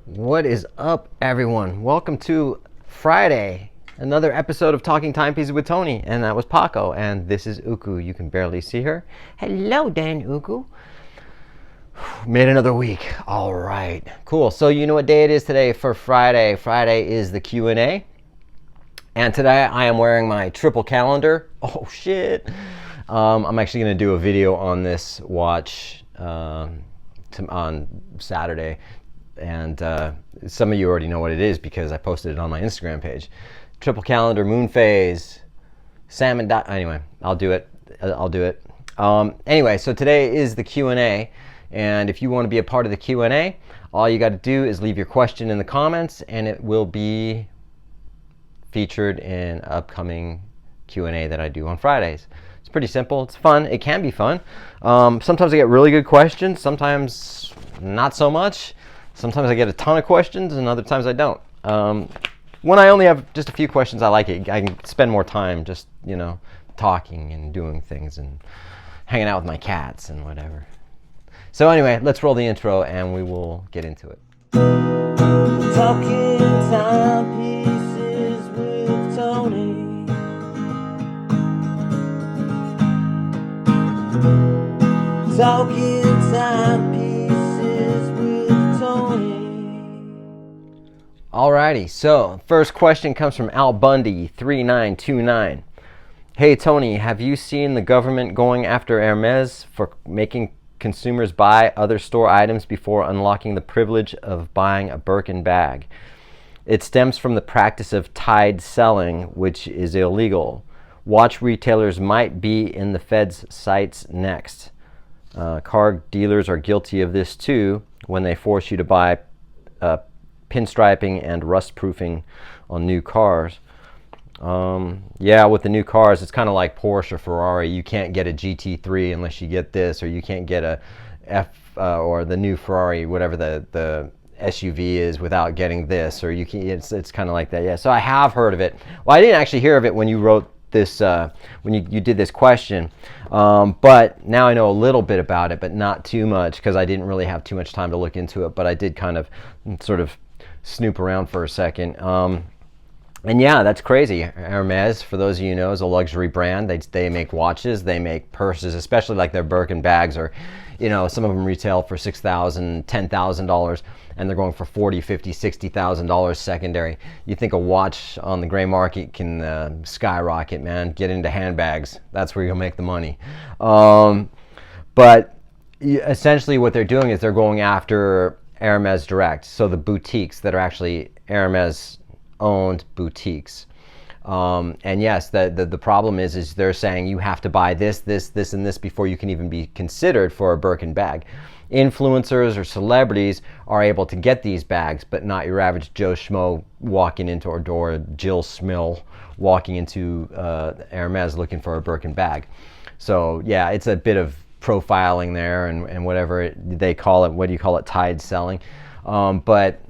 What is up, everyone? Welcome to Friday, another episode of Talking Timepieces with Tony, and that was Paco, and this is Uku. You can barely see her. Hello, Dan Uku. Made another week. All right, cool. So you know what day it is today for Friday? Friday is the Q&A, and today I am wearing my triple calendar. Oh shit! I'm actually going to do a video on this watch on Saturday. And some of you already know what it is because I posted it on my Instagram page. Triple calendar, moon phase, salmon dot. Anyway, I'll do it. Anyway, so today is the Q&A, and if you want to be a part of the Q&A, all you got to do is leave your question in the comments, and it will be featured in upcoming Q&A that I do on Fridays. It's pretty simple. It's fun. It can be fun. Sometimes I get really good questions. Sometimes not so much. Sometimes I get a ton of questions, and other times I don't. When I only have just a few questions, I like it. I can spend more time just, talking and doing things and hanging out with my cats and whatever. So anyway, let's roll the intro, and we will get into it. Talking timepieces with Tony. Talking timepieces with Tony. Alrighty, so first question comes from Al Bundy 3929. Hey Tony, have you seen the government going after Hermes for making consumers buy other store items before unlocking the privilege of buying a Birkin bag? It stems from the practice of tied selling, which is illegal. Watch retailers might be in the Fed's sights next. Car dealers are guilty of this too when they force you to buy pinstriping and rust proofing on new cars. Yeah, with the new cars, it's kind of like Porsche or Ferrari. You can't get a GT3 unless you get this, or you can't get a or the new Ferrari, whatever the SUV is, without getting this, or you can. It's kind of like that. Yeah. So I have heard of it. Well, I didn't actually hear of it when you wrote this, when you did this question, but now I know a little bit about it, but not too much because I didn't really have too much time to look into it. But I did kind of sort of snoop around for a second. And yeah, that's crazy. Hermes, for those of you who know, is a luxury brand. They make watches, they make purses, especially like their Birkin bags, or some of them retail for $6,000, $10,000, and they're going for $40,000, $50,000, $60,000 secondary. You think a watch on the gray market can skyrocket, man? Get into handbags. That's where you'll make the money. But essentially what they're doing is they're going after Hermes direct, so the boutiques that are actually Hermes owned boutiques. And yes, the problem is they're saying you have to buy this, and this before you can even be considered for a Birkin bag. Influencers or celebrities are able to get these bags, but not your average Joe Schmo walking into our door, Jill Smill walking into Hermes looking for a Birkin bag. So yeah, it's a bit of profiling there and whatever they call it. What do you call it? Tied selling. But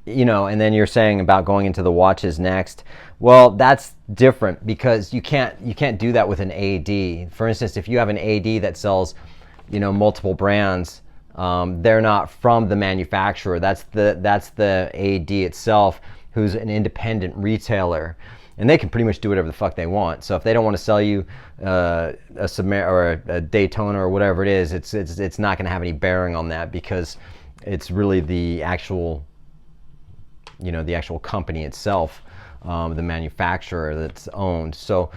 and then you're saying about going into the watches next. Well, that's different because you can't do that with an AD. For instance, if you have an AD that sells, multiple brands, they're not from the manufacturer. That's the AD itself, who's an independent retailer, and they can pretty much do whatever the fuck they want. So if they don't want to sell you a Daytona or whatever it is, it's not going to have any bearing on that because it's really the actual company itself, the manufacturer that's owned. So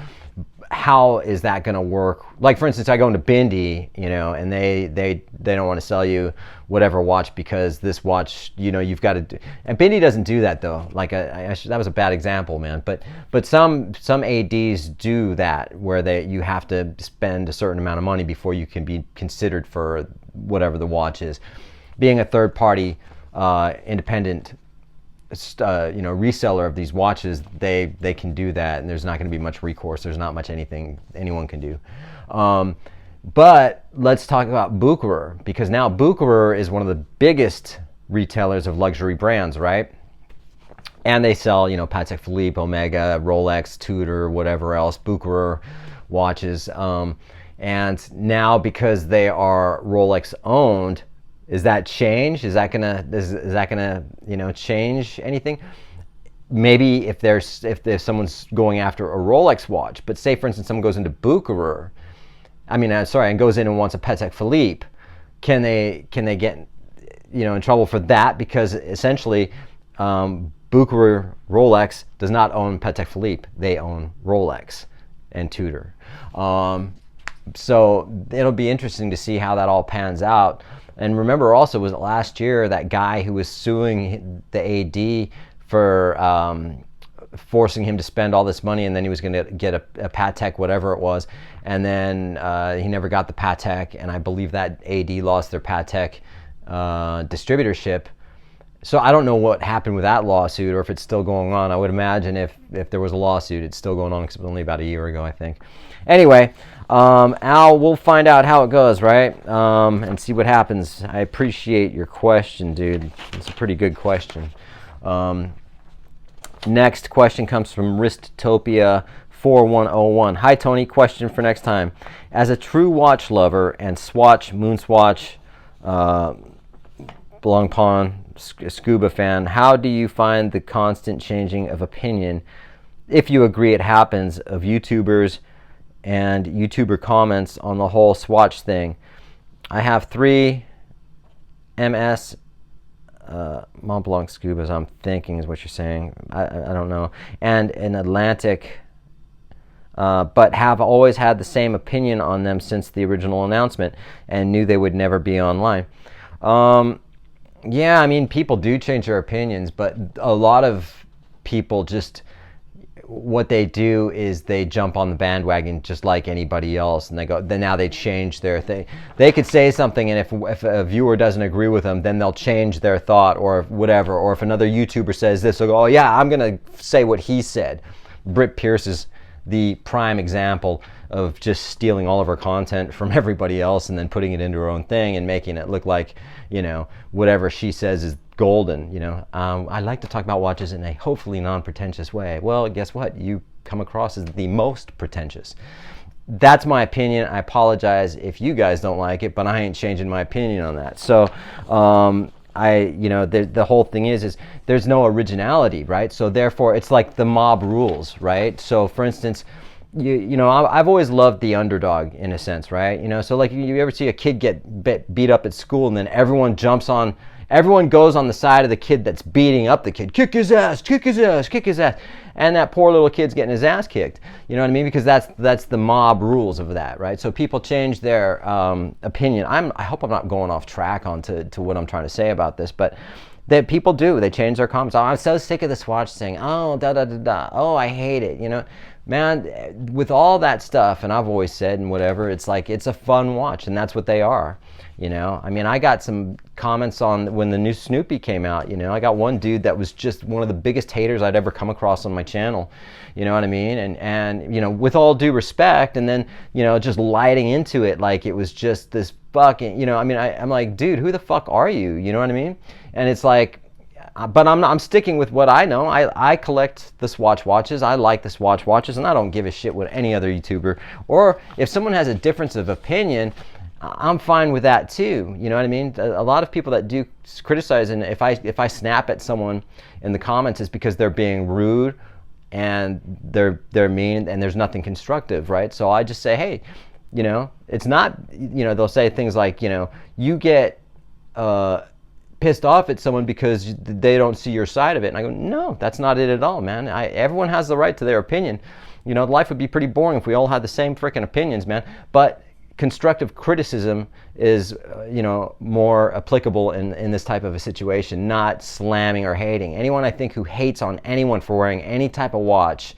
how is that going to work? Like, for instance, I go into Bindi, and they don't want to sell you whatever watch because this watch, you've got to do. And Bindi doesn't do that though. Like that was a bad example, man. But some ADs do that where you have to spend a certain amount of money before you can be considered for whatever the watch is. Being a third party, independent reseller of these watches, they can do that, and there's not going to be much recourse. There's not much anything anyone can do. But let's talk about Bucherer, because now Bucherer is one of the biggest retailers of luxury brands, right? And they sell, Patek Philippe, Omega, Rolex, Tudor, whatever else, Bucherer watches. And now because they are Rolex owned, Is that change? Is that gonna change anything? Maybe if someone's going after a Rolex watch, but say for instance someone goes into Bucherer, and goes in and wants a Patek Philippe, can they get in trouble for that? Because essentially, Bucherer Rolex does not own Patek Philippe; they own Rolex and Tudor. So it'll be interesting to see how that all pans out. And remember, also, was it last year that guy who was suing the AD for forcing him to spend all this money, and then he was going to get a Patek, whatever it was, and then he never got the Patek, and I believe that AD lost their Patek distributorship. So I don't know what happened with that lawsuit, or if it's still going on. I would imagine if there was a lawsuit, it's still going on, because it was only about a year ago, I think. Anyway, Al, we'll find out how it goes, right? And see what happens. I appreciate your question, dude. It's a pretty good question. Next question comes from Wristtopia 4101. Hi, Tony. Question for next time. As a true watch lover and Moonswatch, Long Pond, scuba fan, how do you find the constant changing of opinion, if you agree it happens, of YouTubers and YouTuber comments on the whole Swatch thing? I have 3 MS Mont Blanc Scubas, I'm thinking is what you're saying. I don't know. And an Atlantic, but have always had the same opinion on them since the original announcement and knew they would never be online. Yeah, I mean, people do change their opinions, but a lot of people just, what they do is they jump on the bandwagon just like anybody else, and now they change their thing. They could say something, and if a viewer doesn't agree with them, then they'll change their thought or whatever. Or if another YouTuber says this, they'll go, oh yeah, I'm gonna say what he said. Britt Pierce is the prime example of just stealing all of her content from everybody else and then putting it into her own thing and making it look like, whatever she says is golden. I like to talk about watches in a hopefully non-pretentious way. Well, guess what? You come across as the most pretentious. That's my opinion. I apologize if you guys don't like it, but I ain't changing my opinion on that. So, the whole thing is there's no originality, right? So therefore, it's like the mob rules, right? So for instance, I've always loved the underdog in a sense, right? So like you ever see a kid get beat up at school, and then everyone goes on the side of the kid that's beating up the kid. Kick his ass, kick his ass, kick his ass. And that poor little kid's getting his ass kicked. You know what I mean? Because that's the mob rules of that, right? So people change their opinion. I hope I'm not going off track onto what I'm trying to say about this, but that people do. They change their comments. Oh, I'm so sick of this watch thing. Oh, da-da-da-da. Oh, I hate it. Man, with all that stuff, and I've always said and whatever, it's like it's a fun watch, and that's what they are. I got some comments on when the new Snoopy came out. I got one dude that was just one of the biggest haters I'd ever come across on my channel. You know what I mean? And with all due respect, and then just lighting into it like it was just this fucking I'm like, dude, who the fuck are you? You know what I mean? And it's like, but I'm sticking with what I know. I collect the Swatch watches. I like the Swatch watches, and I don't give a shit what any other YouTuber, or if someone has a difference of opinion, I'm fine with that too. You know what I mean? A lot of people that do criticize, and if I snap at someone in the comments, it's because they're being rude and they're mean and there's nothing constructive, right? So I just say, hey, it's not, they'll say things like, you get pissed off at someone because they don't see your side of it. And I go, no, that's not it at all, man. Everyone has the right to their opinion. Life would be pretty boring if we all had the same freaking opinions, man. But constructive criticism is, more applicable in this type of a situation, not slamming or hating. Anyone I think who hates on anyone for wearing any type of watch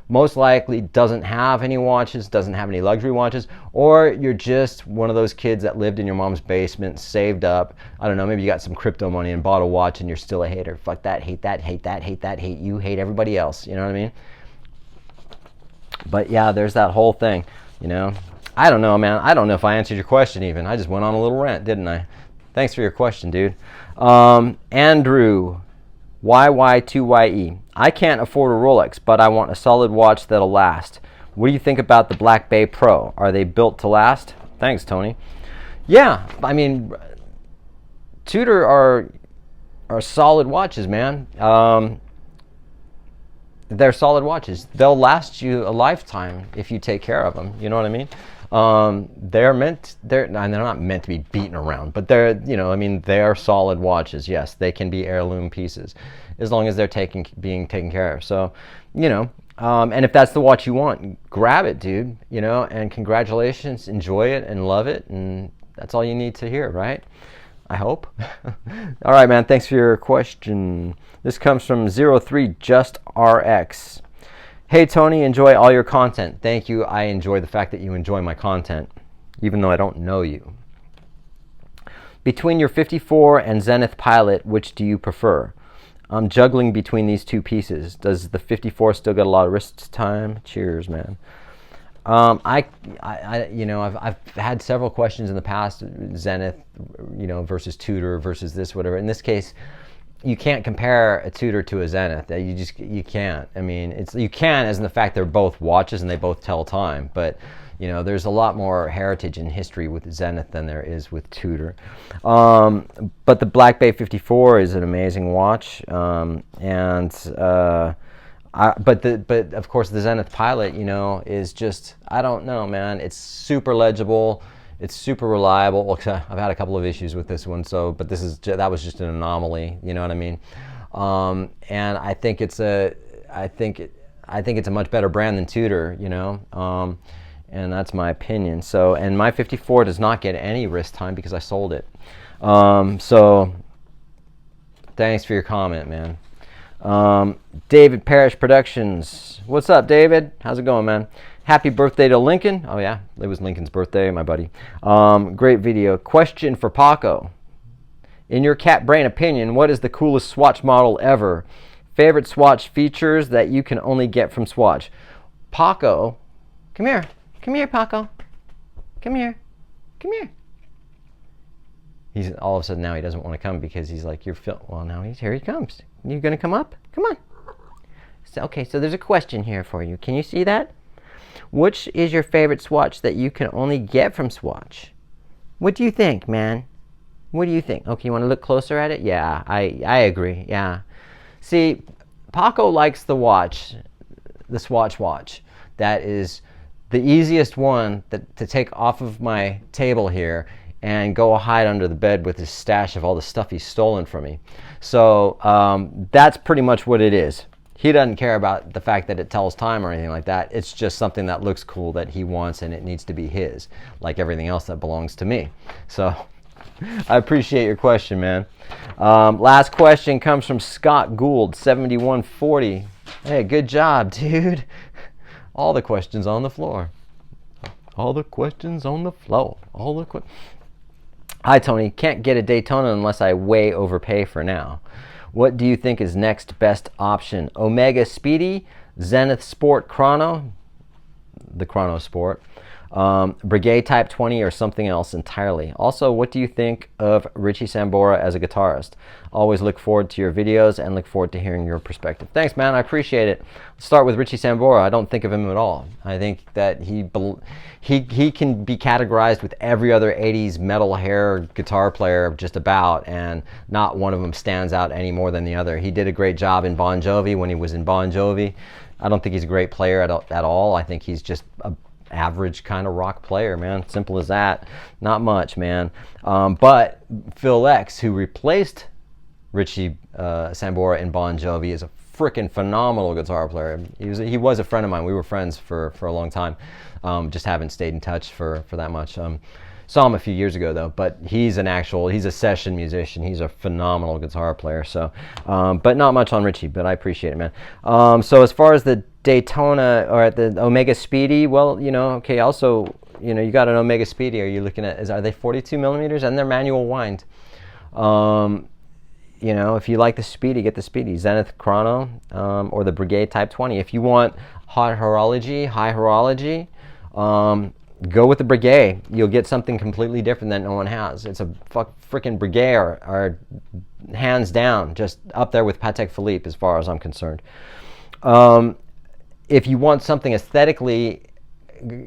most likely doesn't have any watches, doesn't have any luxury watches, or you're just one of those kids that lived in your mom's basement, saved up, I don't know, maybe you got some crypto money and bought a watch and you're still a hater. Fuck that, hate that, hate that, hate that, hate you, hate everybody else, you know what I mean? But yeah, there's that whole thing, I don't know, man. I don't know if I answered your question even. I just went on a little rant, didn't I? Thanks for your question, dude. Andrew, YY2YE. I can't afford a Rolex, but I want a solid watch that'll last. What do you think about the Black Bay Pro? Are they built to last? Thanks, Tony. Yeah, I mean, Tudor are solid watches, man. They're solid watches. They'll last you a lifetime if you take care of them. You know what I mean? They're not meant to be beaten around, but they are solid watches. Yes, they can be heirloom pieces as long as they're being taken care of. So, and if that's the watch you want, grab it, dude. And congratulations, enjoy it and love it, and that's all you need to hear, right? I hope. All right, man. Thanks for your question. This comes from 03JustRX. Hey, Tony, enjoy all your content. Thank you. I enjoy the fact that you enjoy my content, even though I don't know you. Between your 54 and Zenith Pilot, which do you prefer? I'm juggling between these two pieces. Does the 54 still get a lot of wrist time? Cheers, man. I've had several questions in the past, Zenith, versus Tudor versus this, whatever. In this case, you can't compare a Tudor to a Zenith. You can't. I mean, you can, as in the fact they're both watches and they both tell time, but there's a lot more heritage and history with Zenith than there is with Tudor. But the Black Bay 54 is an amazing watch, but of course the Zenith Pilot, is just, I don't know, man. It's super legible. It's super reliable. I've had a couple of issues with this one, but that was just an anomaly. You know what I mean? And I think it's a much better brand than Tudor. And that's my opinion. So, and my 54 does not get any wrist time because I sold it. So, thanks for your comment, man. David Parrish Productions. What's up, David? How's it going, man? Happy birthday to Lincoln. Oh, yeah. It was Lincoln's birthday, my buddy. Great video. Question for Paco. In your cat brain opinion, what is the coolest Swatch model ever? Favorite Swatch features that you can only get from Swatch? Paco, come here. Come here, Paco. Come here. Come here. He's all of a sudden now he doesn't want to come because he's like, well, now here he comes. You gonna come up? Come on. Okay, so there's a question here for you. Can you see that? Which is your favorite Swatch that you can only get from Swatch? What do you think, man? What do you think? Okay, you want to look closer at it? Yeah, I agree. Yeah. See, Paco likes the Swatch watch. That is the easiest one to take off of my table here and go hide under the bed with his stash of all the stuff he's stolen from me. So that's pretty much what it is. He doesn't care about the fact that it tells time or anything like that. It's just something that looks cool that he wants, and it needs to be his, like everything else that belongs to me. So I appreciate your question, man. Last question comes from Scott Gould, 7140. Hey, good job, dude. All the questions on the floor. All the questions on the floor. Hi, Tony. Can't get a Daytona unless I way overpay for now. What do you think is next best option? Omega Speedy, Zenith Sport Chrono, the Chrono Sport, Breguet Type 20, or something else entirely? Also, what do you think of Richie Sambora as a guitarist? Always look forward to your videos and look forward to hearing your perspective. Thanks, man. I appreciate it. Let's start with Richie Sambora. I don't think of him at all. I think that he can be categorized with every other 80s metal hair guitar player just about, and not one of them stands out any more than the other. He did a great job in Bon Jovi when he was in Bon Jovi. I don't think he's a great player at all. I think he's just a average kind of rock player, man. Simple as that. Not much, man. But Phil X, who replaced Richie Sambora in Bon Jovi, is a freaking phenomenal guitar player. He was a friend of mine. We were friends for a long time. Just haven't stayed in touch for that much. Saw him a few years ago though, but he's a session musician. He's a phenomenal guitar player. So, but not much on Richie, but I appreciate it, man. So as far as the Daytona or at the Omega Speedy, well, okay, also, you got an Omega Speedy. Are you looking at, are they 42 millimeters? And they're manual wind. If you like the Speedy, get the Speedy. Zenith Chrono, or the Breguet Type 20. If you want high horology, go with the Breguet. You'll get something completely different that no one has. It's a freaking Breguet are hands down just up there with Patek Philippe as far as I'm concerned. If you want something aesthetically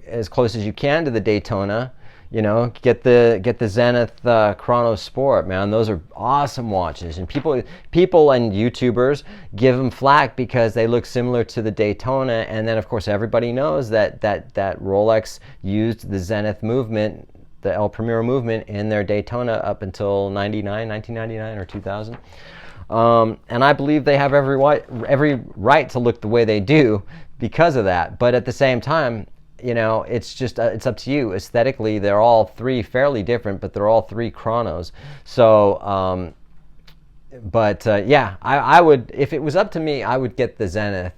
as close as you can to the Daytona, You know, get the Zenith Chrono Sport, man. Those are awesome watches, and people and YouTubers give them flack because they look similar to the Daytona. And then, of course, everybody knows that Rolex used the Zenith movement, the El Primero movement, in their Daytona up until 1999 or 2000. And I believe they have every right to look the way they do because of that. But at the same time, you know, it's just it's up to you. Aesthetically, they're all three fairly different, but they're all three chronos. So, yeah, I would, if it was up to me, I would get the Zenith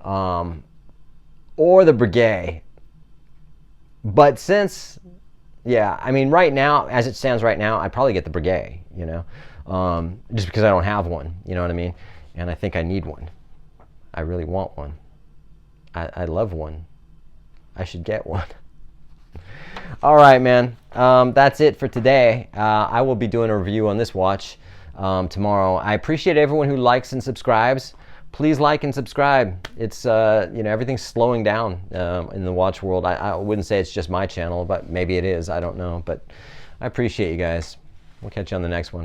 or the Breguet. But since, yeah, I mean, right now, as it stands right now, I'd probably get the Breguet, you know, just because I don't have one, you know what I mean? And I think I need one. I really want one. I love one. I should get one. All right, man. That's it for today. I will be doing a review on this watch tomorrow. I appreciate everyone who likes and subscribes. Please like and subscribe. It's you know, everything's slowing down in the watch world. I wouldn't say it's just my channel, but maybe it is. I don't know. But I appreciate you guys. We'll catch you on the next one.